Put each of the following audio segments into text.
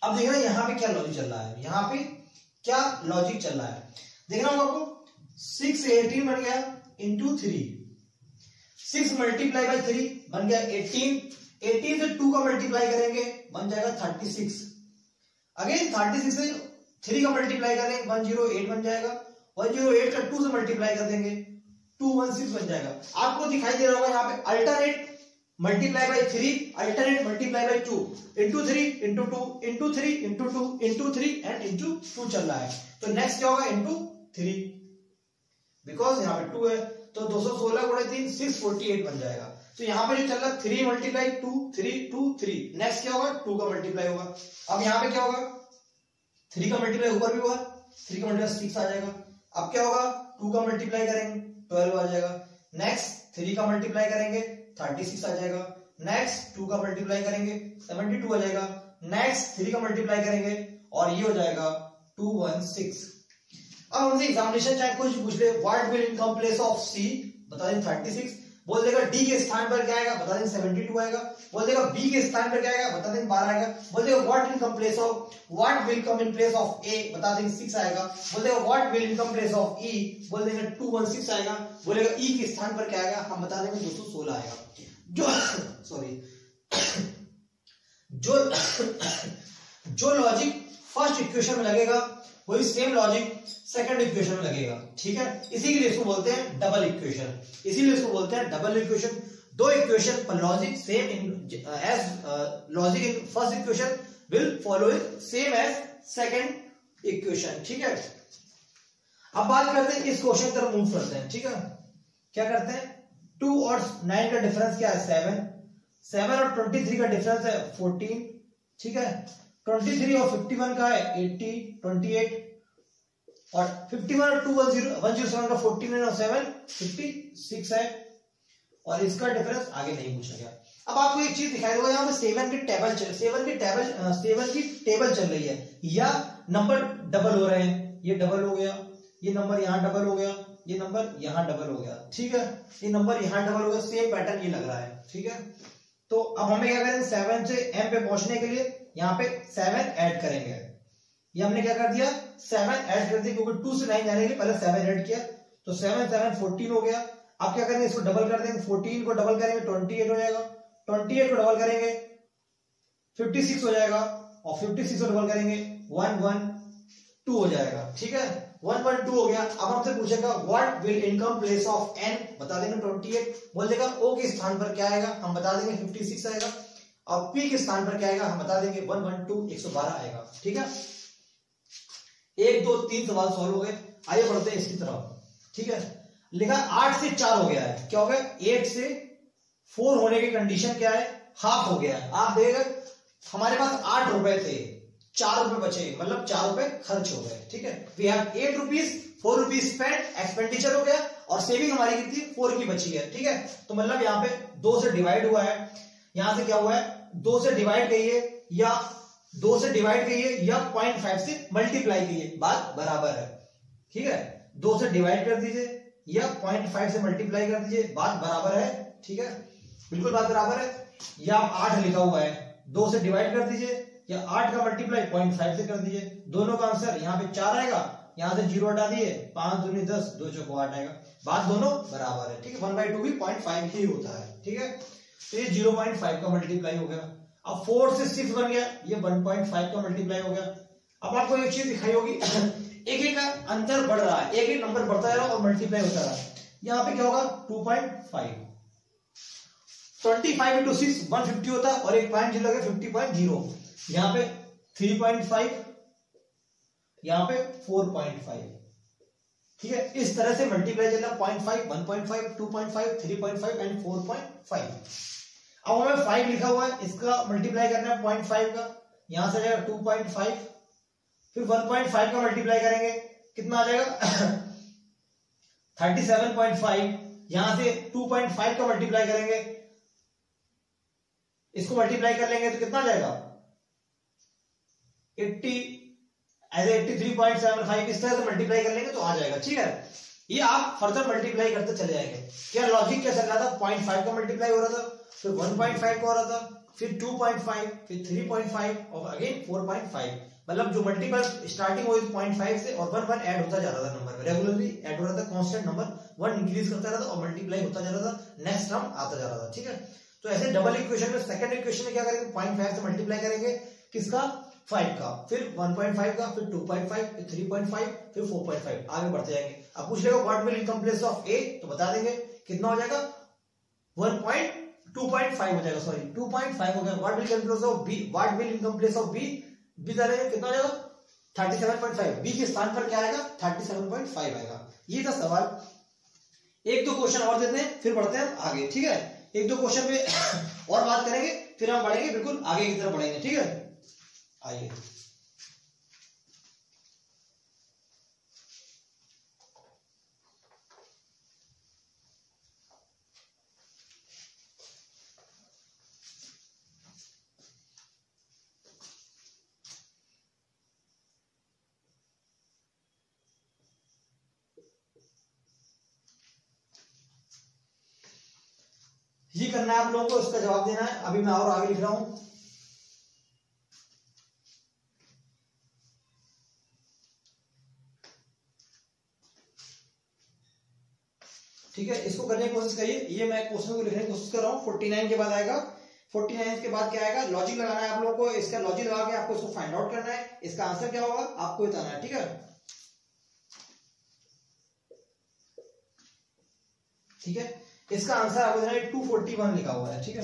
अब देखना यहाँ पे क्या लॉजिक चल रहा है, यहाँ पे क्या लॉजिक चल रहा है देखना होगा आपको। 6 से 18 बन गया इंटू 3, 6 मल्टीप्लाई बाई 3 बन गया 18, 18 से 2 का मल्टीप्लाई करेंगे बन जाएगा 36, अगेन 36 से 3 का मल्टीप्लाई करेंगे 108 बन जाएगा, 108 का 2 से मल्टीप्लाई कर देंगे 216 बन जाएगा। आपको दिखाई दे रहा होगा यहाँ पे alternate multiply by 3, alternate multiply by 2, into 3 into 2 into 3 into 2 into 3 and into 2 चल रहा है। तो नेक्स्ट क्या होगा इंटू 3, बिकॉज यहाँ पे 2 है तो 216 गुणे 3 648 बन जाएगा। तो यहाँ पे जो चल रहा है 3 मल्टीप्लाई 2 3 2 3, नेक्स्ट क्या होगा 2 का मल्टीप्लाई होगा। अब यहाँ पे क्या होगा 3 का मल्टीप्लाई ऊपर भी हुआ, 3 का मल्टीप्लाई 6 आ जाएगा। अब क्या होगा 2 का मल्टीप्लाई करेंगे 12 आ जाएगा, नेक्स्ट 3 का मल्टीप्लाई करेंगे 36 आ जाएगा, नेक्स्ट 2 का मल्टीप्लाई करेंगे 72 आ जाएगा, नेक्स्ट 3 का मल्टीप्लाई करेंगे और ये हो जाएगा 216। अब हमसे एग्जामिनेशन चाहे कुछ पूछ ले, what will in come place of c, बता दें 36, बोल देगा डी के स्थान पर क्या आएगा, बता दें 72 आएगा, बोल देगा बी के स्थान पर क्या आएगा, बता दें 12 आएगा, बोल देगा what in come place of, what will come in place of a, बता देंगे 6 आएगा, बोल देगा what will in come place of e, बोल देंगे 216 आएगा, बोलेगा ई के स्थान पर क्या आएगा, हम बता देंगे 216 आएगा। जो सॉरी जो लॉजिक फर्स्ट इक्वेशन में लगेगा वही सेम लॉजिक सेकंड इक्वेशन में लगेगा, ठीक है। इसी के लिए इसको बोलते हैं डबल इक्वेशन, इसीलिए इसको बोलते हैं डबल इक्वेशन। दो इक्वेशन पर logic same as logic in first equation will follow same as second equation, ठीक है। अब बात करते हैं इस क्वेश्चन की तरफ मूव करते हैं, ठीक है। क्या करते हैं 2 और 9 का डिफरेंस क्या है 7, 7 और 23 का डिफरेंस है 14, ठीक है। 23 और 51 का है 80 28 और 51 और 107 का 14 और 7 56 है और इसका डिफरेंस आगे नहीं पूछा गया। अब आपको एक चीज दिखाई देगा, यहाँ पे 7 की टेबल चल रही है या नंबर डबल हो रहे हैं, ये डबल हो गया, ये नंबर यहाँ डबल हो गया, ये नंबर यहाँ डबल हो गया, ठीक है। ये नंबर यहाँ डबल हो गया, सेम पैटर्न ये लग रहा है, ठीक है। तो अब हमें क्या करें 7 से m पे पहुंचने के लिए यहाँ पे 7 ऐड करेंगे। ये हमने क्या कर दिया 7 ऐड कर दिया, क्योंकि 2 से 9 जाने के लिए पहले 7 ऐड किया, तो 7 7 14 हो गया। अब क्या करेंगे इसको डबल कर देंगे, 14 को डबल करेंगे 28 हो जाएगा, 28 को डबल करेंगे 56 हो जाएगा और 56 को डबल करेंगे 112 हो जाएगा, ठीक है। 112 हो गया। अब हमसे पूछेगा what will in come place of n, बता देंगे 28, बोल देगा o के स्थान पर क्या आएगा, हम बता देंगे 56 आएगा, और p के स्थान पर क्या आएगा, हम बता देंगे 112 112 आएगा, ठीक है। 1 2 3 सवाल सॉल्व हो गए। आइए बढ़ते हैं इसकी तरफ, ठीक है। लिखा 8 से 4 हो गया है, क्या हो गया 8 से 4 होने की कंडीशन क्या है, हाफ हो गया है। आप देखिएगा हमारे पास 8 रुपए थे, 4 रुपए बचे, मतलब 4 रुपए खर्च हो गए, ठीक है। We have 8 rupees, 4 rupees spend, expenditure हो गया और सेविंग हमारी कितनी 4 की बची है, ठीक है। तो मतलब यहाँ पे 2 से डिवाइड हुआ है, यहां से क्या हुआ है 2 से डिवाइड करिए या 2 से डिवाइड करिए या 0.5 से मल्टीप्लाई करिए, बात बराबर है, ठीक है। 2 से डिवाइड कर दीजिए या 0.5 से मल्टीप्लाई कर दीजिए, बात बराबर है, ठीक है, बिल्कुल बात बराबर है। या 8 लिखा हुआ है, 2 से डिवाइड कर दीजिए या 8 का मल्टीप्लाई 0.5 से कर दीजिए, दोनों का आंसर यहाँ पे 4 आएगा, यहाँ से 0 हटा दिए, 5 दूनी 10, 2 चौको 8 आएगा, बात दोनों बराबर है, ठीक है। 1/2 भी 0.5 ही होता है, ठीक है। तो ये 0.5 का मल्टीप्लाई हो गया। अब 4 से 6 बन गया, ये 1.5 का मल्टीप्लाई हो गया। अब आपको एक चीज दिखाई होगी एक एक का अंतर बढ़ रहा है, एक एक नंबर बढ़ता जा रहा है और मल्टीप्लाई होता रहा है। यहाँ पे क्या होगा 2.5, 25 into 6 150 होता है और एक पॉइंट 0 लगे 50.0, यहाँ पे 3.5, यहाँ पे 4.5, ठीक है। इस तरह से मल्टीप्लाई चल रहा है 0.5 1.5 2.5 3.5 एंड 4.5। अब हमें 5 लिखा हुआ है, इसका मल्टीप्लाई करना है 0.5 का, यहां से जाएगा 2.5, फिर 1.5 का मल्टीप्लाई करेंगे कितना आ जाएगा 37.5, यहां से 2.5 का मल्टीप्लाई करेंगे, इसको मल्टीप्लाई कर लेंगे तो कितना आ जाएगा 80, ऐसे 83.75, इस तरह से मल्टीप्लाई कर लेंगे तो आ जाएगा, ठीक है। ये आप फर्दर मल्टीप्लाई करते चले जाएंगे। क्या लॉजिक क्या चल रहा था 0.5 का मल्टीप्लाई हो रहा था, फिर 1.5 का हो रहा था, फिर 2.5, फिर 3.5 और अगेन 4.5। मतलब जो मल्टीपल स्टार्टिंग हुई 0.5 से और 1 ऐड होता जा रहा था नंबर में, रेगुलरली ऐड हो रहा था, कांस्टेंट नंबर 1 इंक्रीज करता रहा था और मल्टीप्लाई होता जा रहा था, नेक्स्ट टर्म आता जा रहा था। ठीक है, तो ऐसे डबल इक्वेशन में सेकंड इक्वेशन में क्या करेंगे, 0.5 से मल्टीप्लाई करेंगे किसका, 5 का, फिर 1.5 का, फिर 2.5, फिर 3.5, फिर 4.5, आगे बढ़ते जाएंगे। अब पूछ लेगा what will in place of a, तो बता देंगे कितना हो जाएगा, 2.5 हो जाएगा, सॉरी 2.5 हो गया। What will in place of b, what will in place of b, b डालेंगे कितना हो जाएगा 37.5, बी के स्थान पर क्या आएगा 37.5 आएगा। ये था सवाल। एक दो क्वेश्चन और देते हैं फिर बढ़ते हैं आगे। ठीक है, एक दो क्वेश्चन पे और बात करेंगे फिर हम बढ़ेंगे बिल्कुल आगे की तरफ बढ़ेंगे। ठीक है, आइए ये करना है आप लोगों को, इसका जवाब देना है। अभी मैं और आगे लिख रहा हूं। ठीक है, इसको करने की कोशिश करिए। ये मैं क्वेश्चन को लिखने की कोशिश कर रहा हूं। 49 के बाद आएगा, 49 के बाद क्या आएगा, लॉजिक लगाना है आप लोगों को। इसका लॉजिक लगा के आपको इसको फाइंड आउट करना है, इसका आंसर क्या होगा आपको बताना है। ठीक है, ठीक है, इसका आंसर आपको देना है 241 लिखा हुआ है। ठीक है,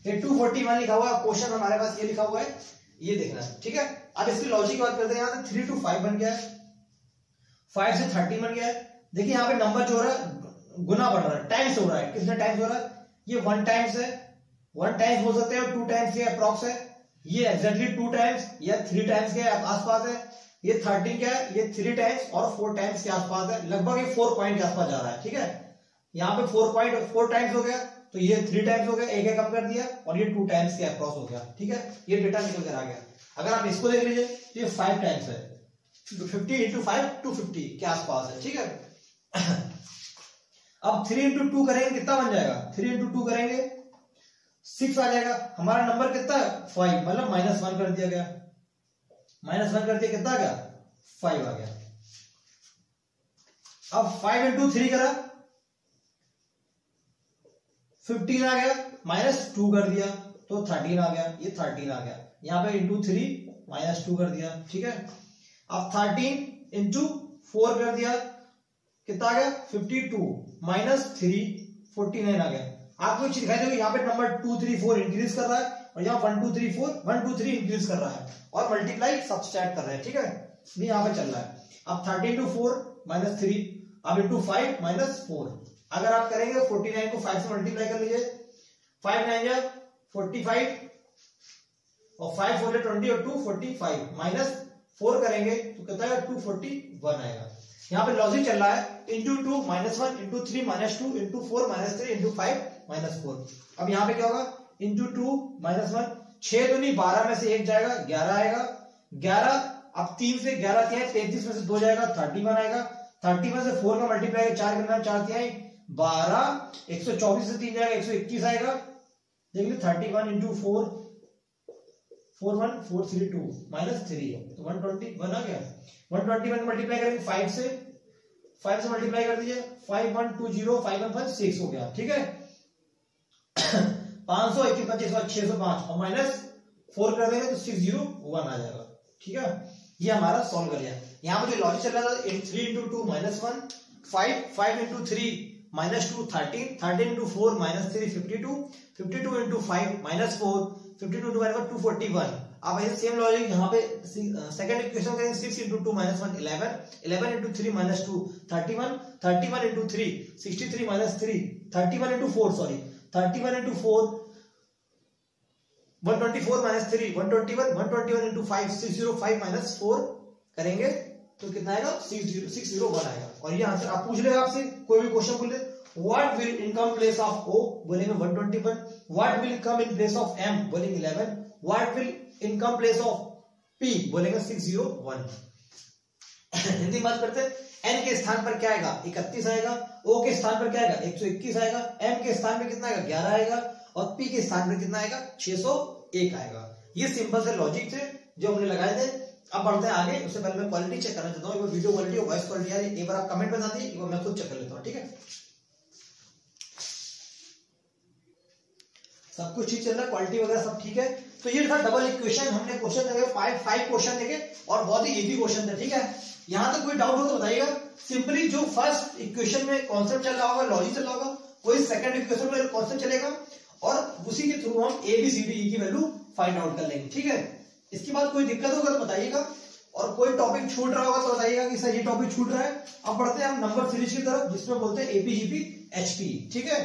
ये 241 लिखा हुआ है, क्वेश्चन हमारे पास ये लिखा हुआ है, ये देखना है। ठीक है, अब इसकी लॉजिक की बात करते हैं। यहां से 3 to 5 बन गया है, 5 से 30 बन गया है। देखिए यहाँ पे नंबर जो हो रहा है गुना बढ़ रहा है, टाइम्स हो रहा है। कितने टाइम्स हो रहा है, ये 1 टाइम्स है, 1 टाइम्स हो सकते हैं, 2 टाइम्स के अप्रॉक्स है, ये एग्जैक्टली 2 टाइम्स या 3 टाइम्स के आसपास है। ये 13 क्या है, ये 3 टाइम्स और 4 टाइम्स के आसपास है, लगभग ये 4 पॉइंट के आसपास जा रहा है। ठीक है, यहाँ पे 4 टाइम्स हो गया, तो ये 3 टाइम्स हो गया, एक कम कर दिया, और ये 2 टाइम्स के अप्रॉक्स हो गया। ठीक है, ये डेटा निकल कर आ गया। अगर आप इसको देख लीजिए तो ये 5 टाइम्स है, 50 into 5 250 के आसपास है। ठीक है, अब 3 into 2 करेंगे कितना बन जाएगा, 3 into 2 करेंगे 6 आ जाएगा। हमारा नंबर कितना है 5, मतलब -1 कर दिया गया, -1 कर दिया, कितना आ गया 5 आ गया। अब 5 into 3 करा 15 आ गया, -2 कर दिया तो 13 आ गया, ये 13 आ गया। यहां पे into 3 -2 कर दिया। ठीक है, अब 13 into 4 कर दिया, कितना आ गया 52, -3 49 आ गया। आपको एक चीज दिखाई देगी, यहाँ पे नंबर 2 3 4 इंक्रीज कर रहा है और यहाँ 1 2 3 4 1 2 3 इंक्रीज कर रहा है और मल्टीप्लाई सब्सट्रैक्ट कर रहे हैं। ठीक है, ये यहाँ पे चल रहा है। अब 13 into 4 -3, अब into 5 -4। अगर आप करेंगे 49 को 5 से मल्टीप्लाई कर लीजिए, 5 9 जा 45 और 5 4 20 और 2 45, -4 करेंगे तो कितना है 241 आएगा। यहाँ पे लॉजिक चल रहा है इंटू 2 -1 इंटू 3 -2 इंटू 4 -3 इंटू 5 -4। अब यहाँ पे क्या होगा इंटू 2 -1, 6 तो नहीं 12 में से 1 जाएगा 11 आएगा, 11 अब 3 से 11 तिहाई 33 में से 2 जाएगा 31 आएगा, 31 से 4 का मल्टीप्लाई 4 करना 4 तिहाई 12, 124 से 3 जाएगा 121 आएगा। देख लीजिए 31 इंटू 4 41432 -3 तो 121 आ गया। 121 मल्टीप्लाई करेंगे 5 से मल्टीप्लाई कर दीजिए, 5120 5156 हो गया। ठीक है, 500 21 25 605 और -4 कर देंगे तो 601 आ जाएगा। ठीक है, ये हमारा सॉल्व कर लिया। यहाँ पे जो लॉजिक चल रहा था 3 into 2 -1, 5 into 3 -2 13, 13 into 4 -3 52, 52 into 5 -4, 52 into 1 241। अब ऐसे सेम लॉजिक यहाँ पे सेकंड इक्वेशन करेंगे 6 into 2 -1 11, 11 into 3 -2 31, 31 into 3 63 -3 31 into 4 sorry 31 into 4 124 -3 121, 121 into 5 605 -4 करेंगे तो कितना आएगा 601 आएगा। और ये आंसर आप पूछ लेगा आपसे कोई भी क्वेश्चन बोले what will in come place of O बोलेंगे 121, what will come in place of M बोलेंगे 11, what will in come place of P बोलेंगे 601। हिंदी में बात करते हैं, N के स्थान पर क्या आएगा 31 आएगा, O के स्थान पर क्या आएगा 121 आएगा, M के स्थान पर कितना आएगा 11 आएगा और पी के स्थान पर कितना आएगा 601 आएगा। ये सिंपल से लॉजिक थे जो हमने लगाए थे। अब बढ़ते हैं आगे, उससे पहले मैं क्वालिटी चेक करना चाहता हूँ, वीडियो क्वालिटी और वॉइस क्वालिटी आ रही है, एक बार आप कमेंट बता दिए, एक बार मैं खुद चेक कर लेता हूँ। ठीक है, सब कुछ ठीक चल रहा है, क्वालिटी वगैरह सब ठीक है। तो ये था डबल इक्वेशन, हमने क्वेश्चन देखे 5 क्वेश्चन देखे और बहुत ही इजी क्वेश्चन थे। ठीक है, यहाँ तक कोई डाउट हो तो बताइएगा। सिंपली जो फर्स्ट इक्वेशन में कॉन्सेप्ट चल रहा होगा, लॉजिक चल रहा होगा, कोई सेकंड इक्वेशन में कॉन्सेप्ट चलेगा और उसी के थ्रू हम ABCD की वैल्यू फाइंड आउट कर लेंगे। ठीक है, इसके बाद कोई दिक्कत होगा तो बताइएगा, और कोई टॉपिक छूट रहा होगा तो बताइएगा कि सर ये टॉपिक छूट रहा है। अब बढ़ते हैं हम नंबर सीरीज की तरफ, जिसमें बोलते हैं APGP HP। ठीक है,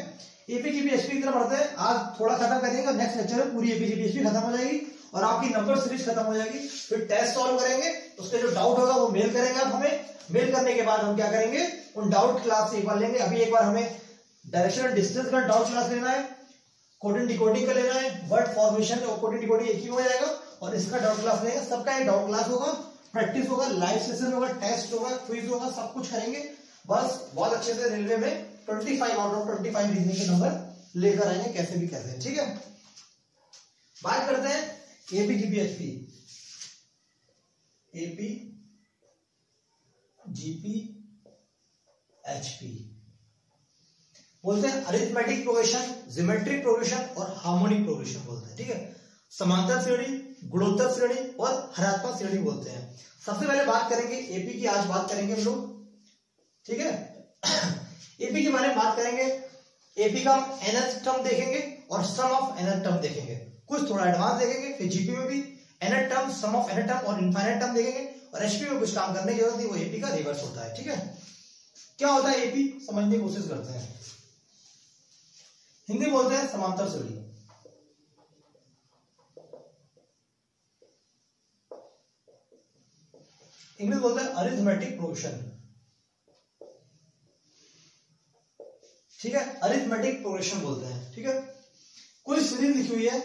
APGP HP की तरफ बढ़ते हैं। आज थोड़ा खत्म करेंगे, नेक्स्ट लेक्चर में पूरी APGP HP खत्म हो जाएगी और आपकी नंबर सीरीज खत्म हो जाएगी। फिर टेस्ट सॉल्व करेंगे, उसके जो डाउट होगा वो मेल करेंगे आप हमें। मेल करने के बाद हम क्या करेंगे, उन डाउट क्लास एक बार लेंगे। अभी एक बार हमें डायरेक्शन एंड डिस्टेंस का डाउट क्लास लेना है, कोडिंग डिकोडिंग का लेना है, वर्ड फॉर्मेशन और कोडिंग डिकोडिंग एक ही हो जाएगा, और इसका डाउट क्लास लेंगे। सबका एक डाउट क्लास होगा, प्रैक्टिस होगा, लाइव सेशन होगा, टेस्ट होगा, क्विज होगा, सब कुछ करेंगे। बस बहुत अच्छे से रेलवे में 25 आउट ऑफ 25 रीजनिंग के नंबर लेकर आएंगे, कैसे भी कैसे। ठीक है, बात करते हैं APGP HP। APGP HP बोलते हैं अरिथमेटिक प्रोग्रेशन, ज्योमेट्रिक प्रोग्रेशन और हार्मोनिक प्रोग्रेशन बोलते हैं। ठीक है, समांतर श्रेणी, गुणोत्तर श्रेणी और हरात्मक श्रेणी बोलते हैं। सबसे पहले बात करेंगे AP की, आज बात करेंगे हम लोग। ठीक है, AP के बारे में बात करेंगे। AP का nth टर्म देखेंगे और सम ऑफ nth टर्म देखेंगे, कुछ थोड़ा एडवांस देखेंगे। फिर GP में भी nth term, sum of nth term और इनफाइनाइट टर्म देखेंगे। और HP में कुछ काम करने की जरूरत नहीं, वो AP का रिवर्स होता है। ठीक है, क्या होता है AP समझने की कोशिश करते हैं। हिंदी बोलते हैं समांतर श्रेणी, इंग्लिश बोलते हैं अरिथमेटिक प्रोग्रेशन। ठीक है, अरिथमेटिक प्रोग्रेशन बोलते हैं। ठीक है, कोई सीरीज लिखी हुई है,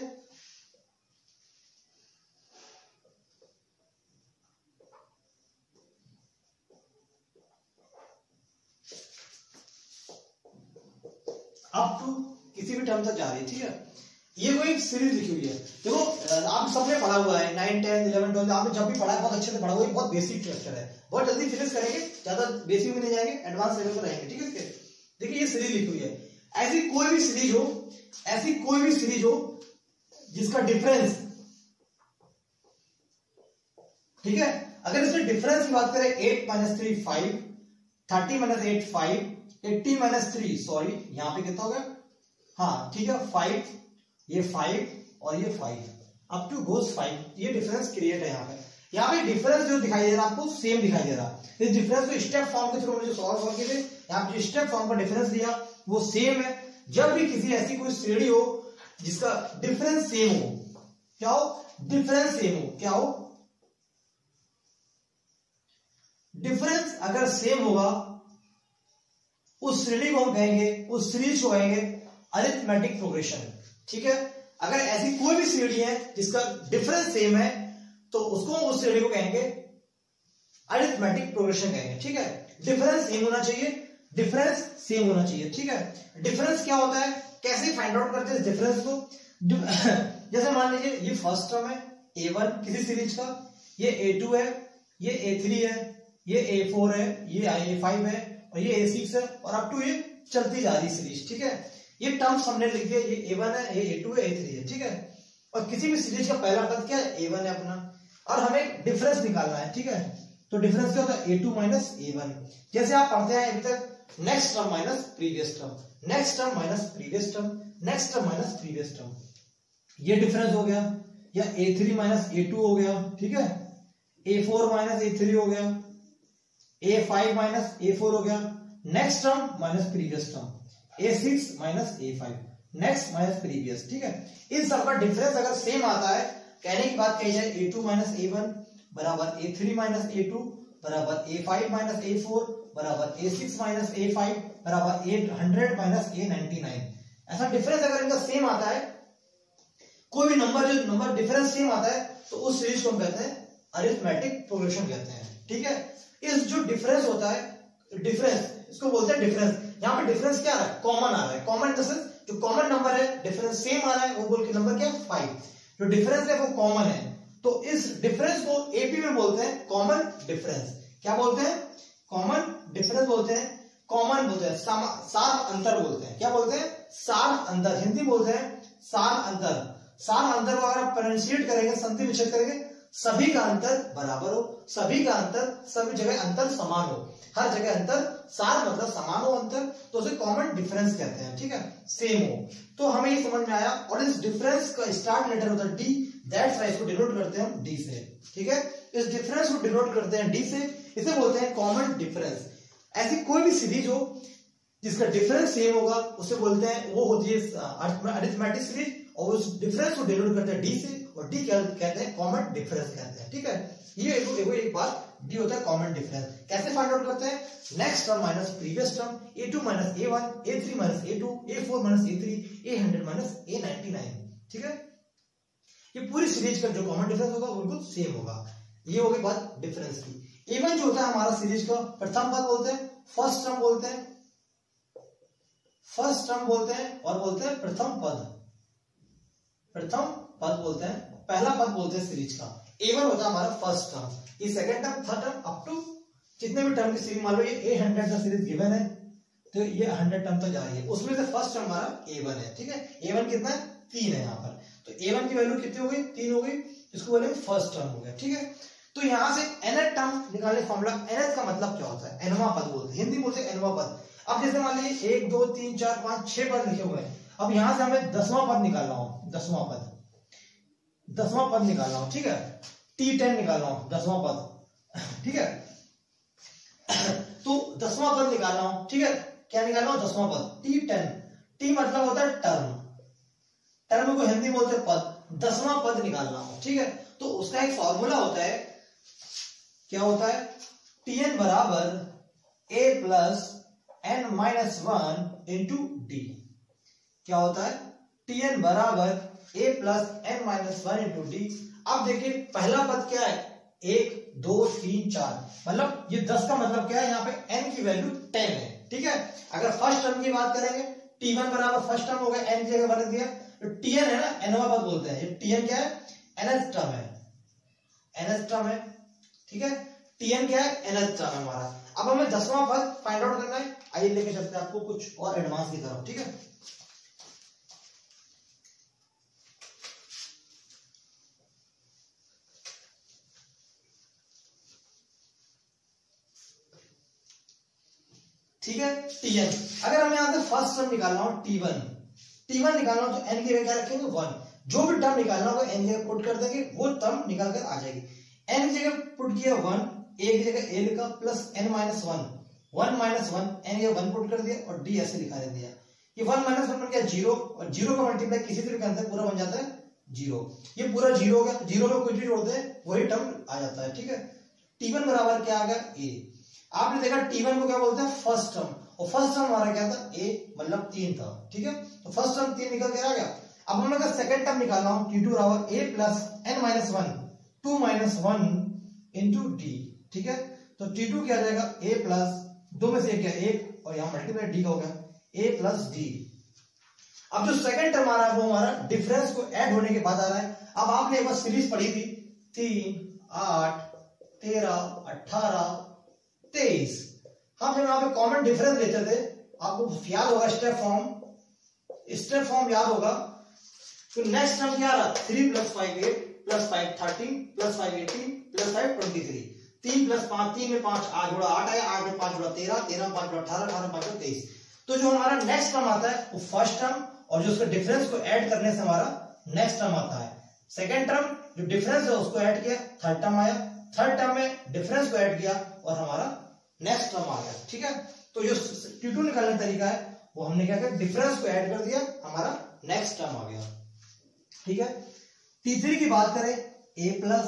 अप टू किसी भी टर्म तक जा रही है। ठीक है, ये कोई सीरीज लिखी हुई है। देखो आप सबने पढ़ा हुआ है 9, 10, 11, 12, आपने जब भी पढ़ा है बहुत अच्छे से पढ़ा हुआ है, बहुत बेसिक स्ट्रक्चर है, बहुत जल्दी फिनिश करेंगे, ज्यादा बेसिक में नहीं जाएंगे, एडवांस लेवल पर रहेंगे। ठीक है, देखिए ये सीरीज लिखी हुई है, ऐसी कोई भी सीरीज हो, ऐसी कोई भी सीरीज हो जिसका डिफरेंस, ठीक है, अगर इसमें डिफरेंस की बात करें 8 - 3 5, 30 - 8 5, 80 - 3 सॉरी यहां पे कितना हो गया, हाँ ठीक है 5, ये 5 और ये 5 अप टू गोस 5, ये डिफरेंस क्रिएट है। यहाँ पे डिफरेंस जो दिखाई दे रहा है आपको सेम दिखाई दे रहा है। इस डिफरेंस को स्टेप फॉर्म के थ्रू हमने जो सॉल्व किए थे, यहाँ पे जो स्टेप फॉर्म का डिफरेंस दिया वो सेम है। जब भी किसी ऐसी कोई श्रेणी हो जिसका डिफरेंस सेम हो, क्या हो, डिफरेंस सेम हो, क्या हो, डिफरेंस अगर सेम होगा उस श्रेणी को हम कहेंगे, उस सीरीज को कहेंगे अरिथमेटिक प्रोग्रेशन। ठीक है, अगर ऐसी कोई भी श्रेणी है जिसका डिफरेंस सेम है तो उसको उस श्रेणी को कहेंगे अरिथमेटिक प्रोग्रेशन कहेंगे। ठीक है, डिफरेंस सेम होना चाहिए, डिफरेंस सेम होना चाहिए। ठीक है, डिफरेंस क्या होता है, कैसे फाइंड आउट करते हैं डिफरेंस को। जैसे मान लीजिए ये फर्स्ट टर्म है A1 किसी सीरीज का, ये A2 है, ये A3 है, ये A4 है, ये A5 है और ये A6 है और अप टू ये चलती जा रही सीरीज। ठीक है, ये टर्म्स हमने लिख दिया, ये A1 है, ये A2 है, A3 है। ठीक है, और किसी भी सीरीज का पहला पद क्या है, A1 है अपना, और हमें डिफरेंस निकालना है। ठीक है, तो डिफरेंस क्या होता है, A2 - A1। जैसे आप पढ़ते हैं अभी तक next term minus previous term, next term minus previous term, next term minus previous term, ये डिफरेंस हो गया। या A3 - A2 हो गया। ठीक है, A4 - A3 हो गया, A5 - A4 हो गया, next term minus previous term, A6 - A5, next minus previous. ठीक है, इन सब का डिफरेंस अगर सेम आता है, कहने की बात कही जाए A2 - A1 बराबर A3 - A2 बराबर A5 - A4 बराबर A6 - A5 बराबर 800 - A99, ऐसा डिफरेंस अगर इनका सेम आता है, कोई भी नंबर जो नंबर डिफरेंस सेम आता है तो उस सीरीज को हम कहते हैं अरिथमेटिक प्रोग्रेशन कहते हैं। ठीक है, इस जो डिफरेंस होता है, डिफरेंस इसको बोलते हैं डिफरेंस। यहाँ पे डिफरेंस क्या आ रहा है, कॉमन आ रहा है। कॉमन इन द सेंस जो कॉमन नंबर है डिफरेंस सेम आ रहा है वो बोल के नंबर क्या है 5, जो डिफरेंस है वो कॉमन है, तो इस डिफरेंस को एपी में बोलते हैं कॉमन डिफरेंस। क्या बोलते हैं? कॉमन डिफरेंस बोलते हैं, कॉमन बोलते हैं, सार अंतर बोलते हैं। क्या बोलते हैं? सार अंतर, हिंदी बोलते हैं सार अंतर। सार अंतर को अगर आप प्रोनाउंसिएट करेंगे, संधि विच्छेद करेंगे, सभी का अंतर बराबर हो, सभी का अंतर, सभी जगह अंतर समान हो, हर जगह अंतर, सार मतलब समान हो अंतर, तो उसे कॉमन डिफरेंस कहते हैं। ठीक है, सेम हो। तो हमें ये समझ में आया। और इस डिफरेंस का स्टार्ट लेटर होता है डी, दैट्स व्हाई इसको डिनोट करते हैं हम डी से। ठीक है, इस डिफरेंस को डिनोट करते हैं डी से, इसे बोलते हैं कॉमन डिफरेंस। ऐसी कोई भी सीरीज हो जिसका डिफरेंस सेम होगा उसे बोलते हैं, वो होती है अरिथमेटिक सीरीज, और उस डिफरेंस को डिनोट करते हैं डी से, और डी क्या कहते हैं? कॉमन डिफरेंस कहते हैं। ठीक है, ये एक बात, डी होता है कॉमन डिफरेंस। कैसे फाइंड आउट करते हैं? Next term minus previous term, a2 minus a1, a3 minus a2, a4 minus a3, a100 minus a99। ठीक है, ये पूरी सीरीज का जो कॉमन डिफरेंस होगा वो बिल्कुल सेम होगा। ये हो गई बात डिफरेंस की। इवन जो होता है हमारा सीरीज का प्रथम पद बोलते हैं, फर्स्ट टर्म बोलते हैं, फर्स्ट टर्म बोलते हैं, और बोलते हैं प्रथम पद, प्रथम पद बोलते हैं, पहला पद बोलते हैं सीरीज का। A1 होता है हमारा फर्स्ट टर्म, ये second term, third term, up to जितने भी टर्म की सीरीज, मान लो ये A100 का सीरीज गिवन है तो ये 100 टर्म तक जा रही है, उसमें से फर्स्ट टर्म हमारा A1 है। ठीक है, A1 कितना है? 3 है यहाँ पर, तो A1 की वैल्यू कितनी हो गई? 3 हो गई, इसको बोलेंगे फर्स्ट टर्म हो गया। ठीक है, तो यहां से nth टर्म निकालने फॉर्मूला, nth का मतलब क्या होता है? nवां पद बोलते हैं, हिंदी बोलते हैं nवां पद। अब जैसे मान लीजिए 1 2 3 4 5 6 पद लिखे हुए हैं, अब यहां से हमें 10वां पद निकालना हो, 10वां पद, 10वां पद निकालना हो। ठीक है, T10 निकालना हो 10वां पद। ठीक है, तो 10वां पद निकालना हो। ठीक है, क्या निकालना हो? 10वां पद, T10। T मतलब होता है टर्म, टर्म को हिंदी बोलते हैं पद, 10वां पद निकालना हो। ठीक है, तो उसका एक फॉर्मूला होता है, क्या होता है? Tn बराबर a plus n minus 1 into D. क्या होता है? Tn बराबर a plus n minus 1 into D. अब देखिए पहला पद क्या है? 1 2 3 4, मतलब ये 10 का मतलब क्या है? यहाँ पे n की वैल्यू 10 है। ठीक है, अगर फर्स्ट टर्म की बात करेंगे, T1 बराबर फर्स्ट टर्म हो गया, n की जगह बना दिया, तो Tn है ना, nवां पद बोलते हैं, ये Tn क्या है? nth टर्म है, nth टर्म है। ठीक है, Tn क्या है? nth टर्म है हमारा। अब हमें 10वां पद फाइंड आउट करना है, आइए लेके चलते हैं आपको कुछ और एडवांस की तरफ। ठीक है, ठीक है, Tn। अगर हमें यहां से फर्स्ट टर्म निकालना हो T1 निकालना हो, तो n की जगह क्या रखेंगे? 1। जो भी टर्म निकालना होगा n की जगह पुट कर देंगे, वो टर्म निकाल कर आ जाएगी। n की जगह पुट किया 1, a की जगह a लिखा, plus n minus 1, 1 minus 1, n की 1 पुट कर दिया, और d ऐसे लिखा दे दिया। ये 1 माइनस 1 बन गया 0, और 0 का मल्टीप्लाई किसी से भी करते हैं पूरा बन जाता है 0। ये पूरा 0 हो गया, 0 में कुछ भी जोड़ते हैं वही टर्म आ जाता है। ठीक है, T1 बराबर क्या आ गया? a। आपने देखा T1 को क्या बोलते हैं? फर्स्ट टर्म, और फर्स्ट टर्म हमारा क्या था? a, मतलब 3 था। ठीक है, तो फर्स्ट टर्म 3 निकल के आ गया। अब हम लोग का सेकंड टर्म निकालना हो, T2 बराबर a plus n minus 1, 2 minus 1 into D. ठीक है, तो T2 क्या आ जाएगा? a प्लस 2 में से एक क्या? 1, और यहाँ मल्टीप्लाई d का हो गया a प्लस डी। अब जो सेकंड टर्म आ रहा है वो हमारा डिफरेंस को ऐड होने के बाद आ रहा है। अब आपने एक बार सीरीज पढ़ी थी 3 8 13 18 23, हम जब यहाँ पे कॉमन डिफरेंस लेते थे, आपको याद होगा स्टेप फॉर्म याद होगा। तो नेक्स्ट टर्म क्या रहा? 3 plus 5 8 plus 5 13 plus 5 18 plus 5 23, 3 plus 5, 3 में 5 8 जोड़ा 8 आया, 8 में 5 जोड़ा 13, 13 में 5 जोड़ा 18, 18 में 5 जोड़ा 23। तो जो हमारा नेक्स्ट टर्म आता है वो फर्स्ट टर्म, और जो उसका डिफरेंस को ऐड करने से हमारा नेक्स्ट टर्म आता है। सेकंड टर्म जो डिफरेंस है उसको ऐड किया, थर्ड टर्म आया, थर्ड टर्म में डिफरेंस को ऐड किया और हमारा नेक्स्ट टर्म आ गया। ठीक है, तो जो T2 निकालने का तरीका है वो हमने क्या किया? डिफरेंस को ऐड कर दिया, हमारा नेक्स्ट टर्म आ गया। ठीक है, T3 की बात करें, a plus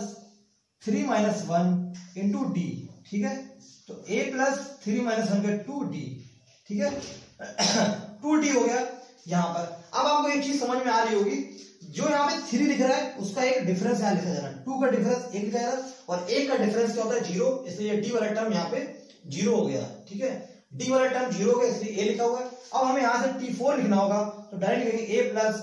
3 minus 1 into D. ठीक है, तो a प्लस 3 माइनस 1 का 2d। ठीक है, 2d हो गया यहां पर। अब आपको एक चीज समझ में आ रही होगी, जो यहाँ पे 3 लिख रहा है उसका एक डिफरेंस यहाँ लिखा जा रहा है, 2 का डिफरेंस 1 लिखा जा रहा है, और 1 का डिफरेंस क्या होता है? 0, इसलिए d वाला टर्म यहाँ पे 0 हो गया। ठीक है, d वाला टर्म 0 हो गया, इसलिए a लिखा हुआ है। अब हमें यहाँ से T4 लिखना होगा, तो डायरेक्ट लिखेंगे a प्लस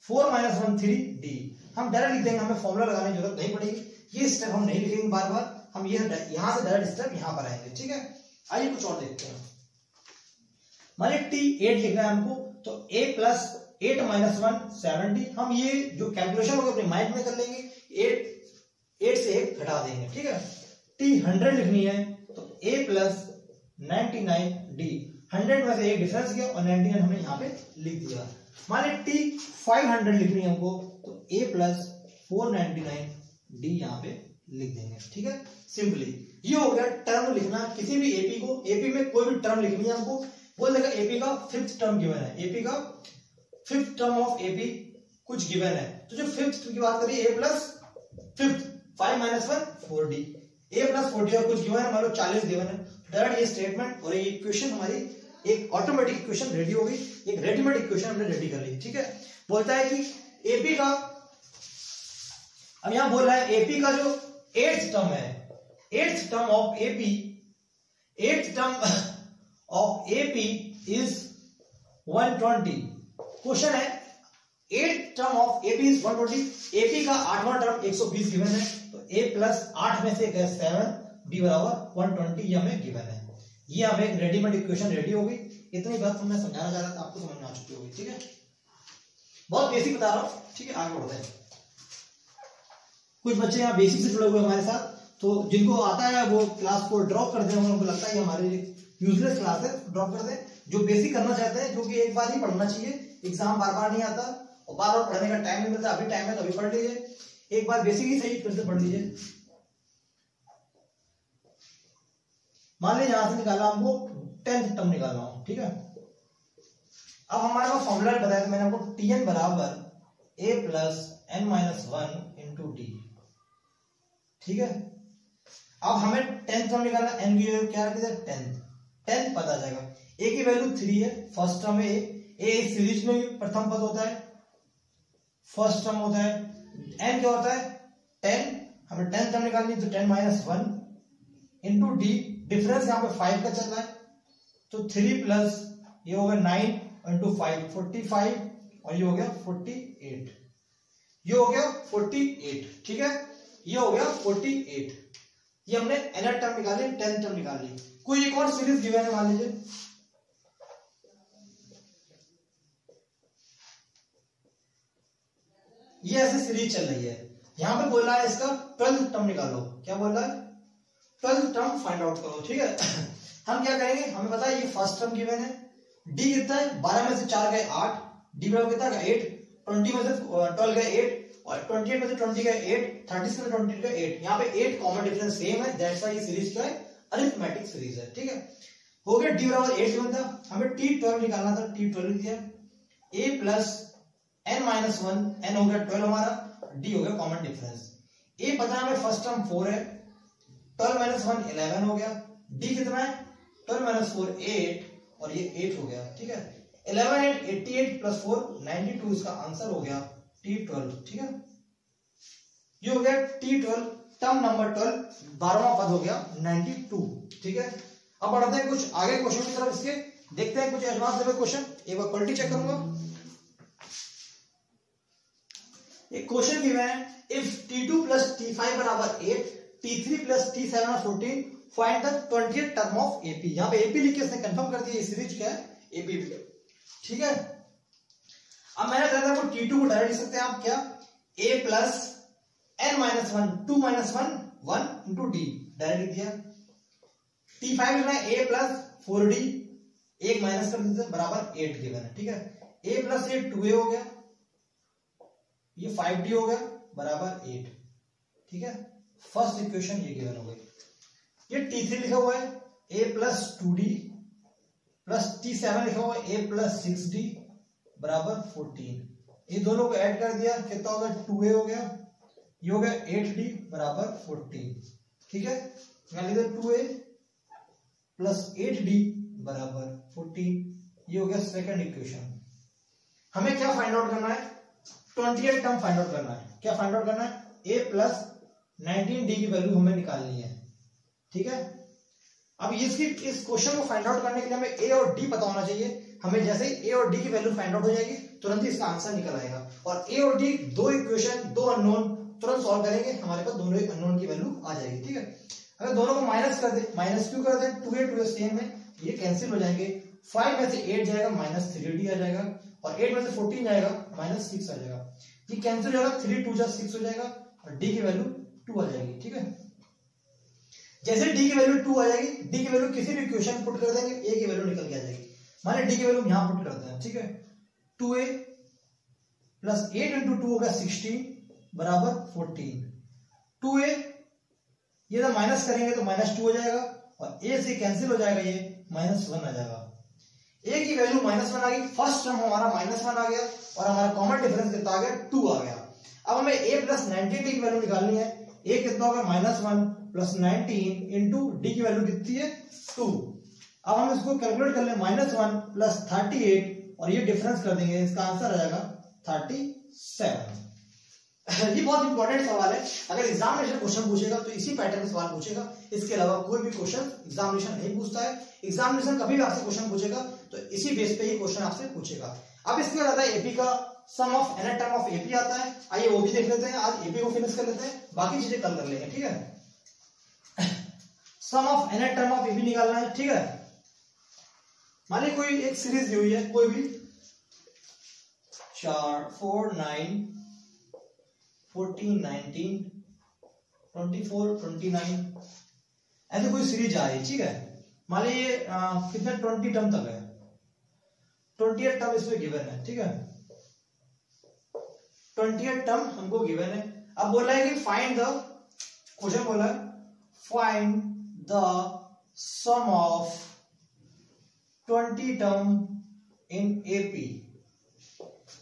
4 माइनस 1 3d। हम डायरेक्ट लिख देंगे, हमें फॉर्मूला लगाने की जरूरत नहीं पड़ेगी, ये स्टेप हम नहीं लिखेंगे बार बार, हम ये यहां से डायरेक्ट स्टेप यहां पर आएंगे। ठीक है, आइए कुछ और देखते हैं। मान लीजिए t 8 लिखना है हमको, तो a प्लस 8 माइनस 1 7d। हम ये जो कैलकुलेशन होगा अपने माइंड में कर लेंगे, 8 से 1 घटा देंगे। ठीक है, t 100 लिखनी है तो a प्लस 99d। 100 में से एक डिफरेंस गया और 99 हमने यहाँ पे लिख दिया। मान लीजिए t 500 लिखनी है हमको, तो a प्लस 499d यहाँ पे लिख देंगे। ठीक है, सिंपली ये हो गया टर्म लिखना। किसी भी एपी को, एपी में कोई भी टर्म लिखनी है हमको, बोल देगा एपी का 5th टर्म गिवन है, एपी का 5th टर्म ऑफ एपी कुछ गिवन है। तो जो 5th की बात करिए, a plus 5th 5 minus 1 4d, a plus 40 और कुछ गिवन है, मान लो 40 गिवन है। डायरेक्ट ये स्टेटमेंट और ये इक्वेशन हमारी एक ऑटोमेटिक इक्वेशन रेडी हो गई, एक रेडीमेड इक्वेशन हमने रेडी कर ली। ठीक है, बोलता है कि एपी का, अब यहां बोल रहा है एपी का जो 8th टर्म है, 8th term of AP, 8th term of AP is 120। Question है 8th term of AP is 120। AP का 8वां टर्म 120 गिवन है, तो a प्लस 8 में से 7 b बराबर 120 ये हमें गिवन है। ये हमें एक रेडीमेड इक्वेशन रेडी हो गई। इतनी बात मैं समझाना चाह रहा था, आपको समझ में आ चुकी होगी। ठीक है, बहुत बेसिक बता रहा हूं। ठीक है, आगे बढ़ते हैं। कुछ बच्चे यहाँ बेसिक से जुड़े हुए हमारे साथ, तो जिनको आता है वो क्लास को ड्रॉप कर दें, उनको लगता है ये हमारी यूजलेस क्लास है, ड्रॉप कर दें। जो बेसिक करना चाहते हैं, जो कि एक बार ही पढ़ना चाहिए, एग्जाम बार बार नहीं आता और बार बार पढ़ने का टाइम नहीं मिलता, अभी टाइम है तो अभी पढ़ लीजिए, एक बार बेसिक ही सही फिर से पढ़ लीजिए। मान लीजिए यहां से निकाला हमको 10th टर्म निकालना हो। ठीक है, अब हमारे पास फॉर्मूला बताया, मैंने आपको tn बराबर a plus n minus 1 into D. ठीक है, अब हमें 10th टर्म निकालना, n की वैल्यू क्या रखी है 10th पता जाएगा। a की वैल्यू 3 है, फर्स्ट टर्म है a इस सीरीज में प्रथम पद होता है, फर्स्ट टर्म होता है। n क्या होता है 10, हमें 10th टर्म निकालनी तो 10 माइनस 1 इंटू डी। डिफरेंस यहाँ पे 5 का चल रहा है, तो 3 प्लस ये हो गया 9 इंटू 5 45 और ये हो गया 48, ये हो गया 48। ठीक है, ये हो गया 48। ये हमने nth टर्म निकाली, 10th टर्म निकाल ली। कोई एक और सीरीज गिवन है, मान लीजिए ये ऐसे सीरीज चल रही है। यहां पे बोल रहा है इसका 12th टर्म निकालो। क्या बोल रहा है 12th टर्म फाइंड आउट करो। ठीक है, हम क्या करेंगे, हमें पता है ये फर्स्ट टर्म गिवन है, डी कितना है 12 में से 4 गए 8, डी बराबर कितना है 8, 20 में से 12 गए 8 और 28 में से 20 गए 8, 30 में से 20 गए 8। यहाँ पे 8 कॉमन डिफरेंस सेम है, दैट्स व्हाई ये सीरीज क्या है अरिथमेटिक सीरीज है। ठीक है, हो गया डी बराबर 8 गिवन था, हमें t12 निकालना था, t12 दिया a plus n minus 1, n हो गया 12 हमारा, d हो गया कॉमन डिफरेंस। a पता है हमें फर्स्ट टर्म 4 है, 12 माइनस 1 11 हो गया, d कितना है 12 माइनस 4 8 और ये 8 हो गया। ठीक है, 11 8 88 प्लस 4 92 इसका आंसर हो गया t12। ठीक है, ये हो गया t12 टर्म नंबर 12, 12वां पद हो गया 92। ठीक है, अब बढ़ते हैं कुछ आगे क्वेश्चन की तरफ, इसके देखते हैं कुछ एडवांस लेवल क्वेश्चन। एक बार क्वालिटी चेक करूंगा। एक क्वेश्चन गिवन है, इफ t2 प्लस t5 बराबर 8, t3 प्लस t7 और 14, find the 20th term of AP। यहाँ पे AP लिख के इसने कंफर्म कर दिया, सीरीज क्या है AP। ठीक है, अब मैंने कहा था t2 को डायरेक्ट लिख सकते हैं आप, क्या a plus n minus 1 2 minus 1 1 into D, direct लिख दिया। t5 लिखना है a प्लस 4d, 1 माइनस कर देते बराबर 8 गिवन है। ठीक है, a प्लस 8 2a हो गया, ये 5d हो गया बराबर 8। ठीक है, फर्स्ट इक्वेशन ये गिवन हो गई। ये t3 लिखा हुआ है a plus 2d plus t7 लिखा हुआ है a प्लस 6d बराबर 14। ये दोनों को ऐड कर दिया, कितना हो गया 2a हो गया, ये हो गया 8d बराबर 14। ठीक है, मैं लिख दे 2a प्लस 8d बराबर 14, ये हो गया सेकंड इक्वेशन। हमें क्या फाइंड आउट करना है 20th टर्म फाइंड आउट करना है। क्या फाइंड आउट करना है, a प्लस 19d की वैल्यू हमें निकालनी है। ठीक है, अब इस क्वेश्चन को फाइंड आउट करने के लिए हमें a और d पता होना चाहिए। हमें जैसे ही a और d की वैल्यू फाइंड आउट हो जाएगी तुरंत ही इसका आंसर निकल आएगा। और ए और डी दो इक्वेशन, दो अननोन, तुरंत सॉल्व करेंगे, हमारे पास दोनों अननोन की वैल्यू आ जाएगी। ठीक है, अगर दोनों को माइनस कर दे, माइनस क्यों कर दे, 2a सेम है, ये कैंसिल हो जाएंगे। 5 में से 8 जाएगा, -3d आ जाएगा, और 8 में से 14 जाएगा, -6 आ जाएगा। ये कैंसिल हो जाएगा, 3 2 जा 6 हो जाएगा, और डी की वैल्यू 2 आ जाएगी। ठीक है, जैसे डी की वैल्यू 2 आ जाएगी, डी की वैल्यू किसी भी इक्वेशन पुट कर देंगे, ए की वैल्यू निकल के आ जाएगी। मान ली डी की वैल्यू यहां पुट करते हैं। ठीक है, 2a प्लस 8 इंटू 2 होगा 16 बराबर 14। 2a ये तो माइनस करेंगे तो -2 हो जाएगा, और a से कैंसिल हो जाएगा, ये -1 आ जाएगा। a की वैल्यू -1 आ गई, फर्स्ट टर्म हमारा -1 आ गया, और हमारा कॉमन डिफरेंस कितना आ गया, 2 आ गया। अब हमें a प्लस 19 की वैल्यू निकालनी है। a कितना होगा, -1 प्लस 19 इंटू डी की वैल्यू कितनी है, 2। अब हम इसको कैलकुलेट कर ले, -1 प्लस 38, और ये डिफरेंस कर देंगे, इसका आंसर आ जाएगा 37। ये बहुत इंपॉर्टेंट सवाल है, अगर एग्जामिनेशन क्वेश्चन पूछेगा तो इसी पैटर्न में सवाल पूछेगा, इसके अलावा कोई भी क्वेश्चन एग्जामिनेशन नहीं पूछता है। एग्जामिनेशन कभी भी आपसे क्वेश्चन पूछेगा तो इसी बेस पे ही क्वेश्चन आपसे पूछेगा। अब इसके बाद आता है एपी का sum of an term of AP आता है, आइए वो भी देख लेते हैं। आज एपी को फिनिश कर लेते हैं, बाकी चीजें कल कर लेंगे। ठीक है, sum of an term of AP निकालना है। ठीक है, मान ली कोई एक सीरीज दी हुई है, कोई भी 4 4 9 14 19 24 29 ऐसे कोई सीरीज आ रही है। ठीक है, मान ली ये कितने 20 टर्म तक है, 28 टर्म इसमें गिवन है। ठीक है, 28 टर्म हमको गिवन है। अब बोला है कि फाइंड द, क्वेश्चन बोला है find the sum of 20 term in AP.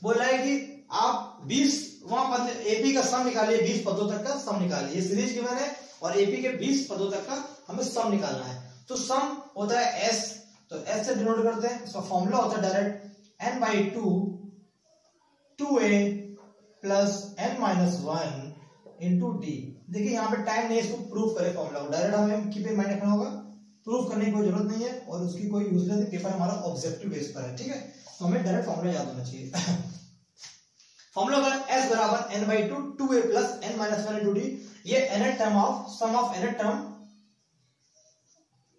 बोला है कि आप 20 वहां पर एपी का सम निकालिए, 20 पदों तक का सम निकालिए। ये सीरीज गिवन है और एपी के 20 पदों तक का हमें सम निकालना है। तो सम होता है एस, तो एस से डिनोट करते हैं, इसका फॉर्मूला होता है direct n/2 2a plus n-1 into D. देखिए यहाँ पे टाइम नहीं, इसको प्रूफ करे फॉर्मूला को, डायरेक्ट हमें कीप इन माइंड रखना होगा, प्रूफ करने की कोई जरूरत नहीं है, और उसकी कोई यूजलेस नहीं, पेपर हमारा ऑब्जेक्टिव बेस पर है। ठीक है, तो हमें डायरेक्ट फॉर्मूला याद होना चाहिए। फॉर्मूला का s बराबर n/2 2a plus n-1 into d. ये nth term of sum of nth term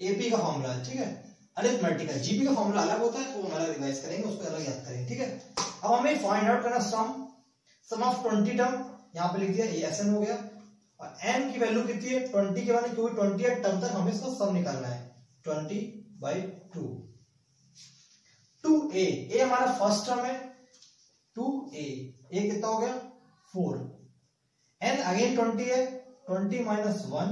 AP का फॉर्मूला है। ठीक है, अरिथमेटिकल, जीपी का फॉर्मूला अलग होता है, तो हमारा रिवाइज करेंगे, उसको अलग याद करेंगे। ठीक है, अब हमें फाइंड आउट करना सम ऑफ 20 टर्म, यहाँ पे लिख दिया, ये SN हो गया, और n की वैल्यू कितनी है 20 के बाद, क्योंकि 28 टर्म तक हमें इसका सम निकालना है, 20/2। 2a, a हमारा फर्स्ट टर्म है, 2a, a कितना हो गया 4, n अगेन 20 है, 20 - 1,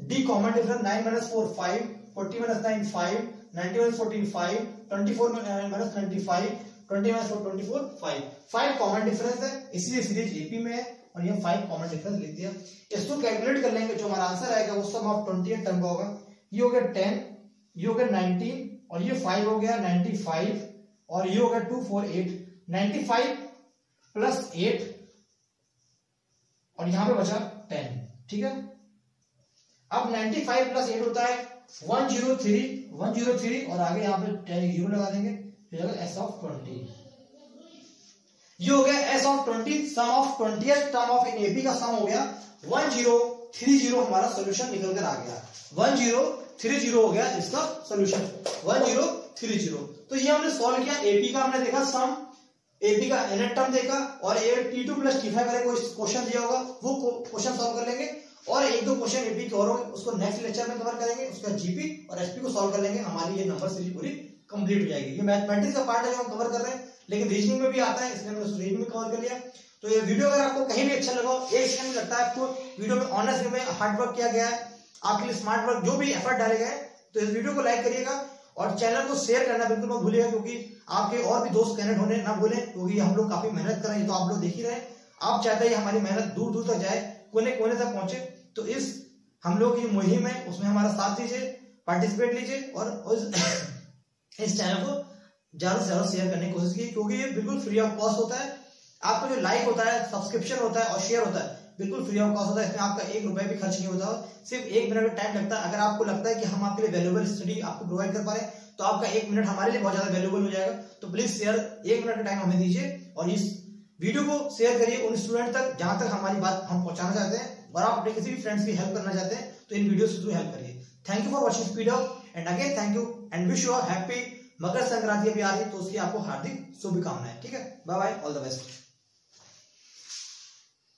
d common difference 9 - 4 5, 40 - 9 5, 90 - 14 5, 24 - 25, 20 - 4 24 5, 5 common difference है, इसलिए सीरीज एपी में है, और ये 5 कॉमन डिफरेंस लिख दिया। इसको कैलकुलेट कर लेंगे, जो हमारा आंसर आएगा वो सम ऑफ 28 टर्म का होगा। ये हो गया 10, ये हो गया 19, और ये 5 हो गया 95, और ये हो गया 248, 95 प्लस 8, और यहां पे बचा 10। ठीक है, अब 95 प्लस 8 होता है 103, और आगे यहाँ पे 0 लगा देंगे, तो s ऑफ 20। ये हो गया s of 20, sum of 20th term of in AP का सम हो गया 1030, हमारा सोल्यूशन निकल कर आ गया, 1030 हो गया इसका सोल्यूशन, 1030। तो ये हमने सॉल्व किया, एपी का हमने देखा सम, एपी का nth टर्म देखा, और T2 प्लस T5 वाले क्वेश्चन दिया होगा, वो क्वेश्चन सॉल्व कर लेंगे, और एक दो क्वेश्चन एपी के और होंगे, उसको नेक्स्ट लेक्चर में कवर करेंगे, उसका जीपी और एसपी को सॉल्व कर लेंगे, हमारी ये नंबर सीरीज पूरी कंप्लीट हो जाएगी। ये मैथमेटिक्स का पार्ट है जो हम कवर कर रहे हैं, लेकिन रीजनिंग में भी आता है, इसलिए हमने रीजनिंग में कवर कर लिया। तो ये वीडियो अगर आपको कहीं भी अच्छा लगा, एक सेकंड में लगता है आपको वीडियो में ऑनेस्ट में हार्ड वर्क किया गया है, आपके लिए स्मार्ट वर्क जो भी एफर्ट डाले गए, तो इस वीडियो को लाइक करिएगा, और चैनल को शेयर करना बिल्कुल मत भूलिएगा, क्योंकि आपके और भी दोस्त कनेक्ट होने ना भूलें, क्योंकि हम लोग काफी मेहनत कर रहे हैं, तो आप लोग देख ही रहे हैं, आप चाहते हैं हमारी मेहनत दूर दूर तक जाए, कोने कोने तक पहुंचे, तो इस हम लोग की मुहिम है, उसमें हमारा साथ दीजिए, पार्टिसिपेट लीजिए, और इस चैनल को ज्यादा से ज्यादा शेयर करने की कोशिश कीजिए, क्योंकि ये बिल्कुल फ्री ऑफ कॉस्ट होता है। आपका जो लाइक होता है, सब्सक्रिप्शन होता है और शेयर होता है, बिल्कुल फ्री ऑफ कॉस्ट होता है, इसमें आपका 1 रुपया भी खर्च नहीं होता, सिर्फ 1 मिनट का टाइम लगता है। अगर आपको लगता है कि हम आपके लिए वैल्यूएबल स्टडी आपको प्रोवाइड कर पा रहे हैं, तो आपका 1 मिनट हमारे लिए बहुत ज्यादा वैल्यूबल हो जाएगा। तो प्लीज शेयर 1 मिनट का टाइम हमें दीजिए और इस वीडियो को शेयर करिए उन स्टूडेंट तक जहां तक हमारी बात हम पहुंचाना चाहते हैं, और आप अपने किसी भी फ्रेंड्स की हेल्प करना चाहते हैं तो इन वीडियो से जरूर हेल्प करिए। Thank you for watching this video and again thank you and wish you happy Makar Sankranti अभी आ रही है तो उसकी आपको हार्दिक शुभकामनाएं। ठीक है, bye bye, all the best.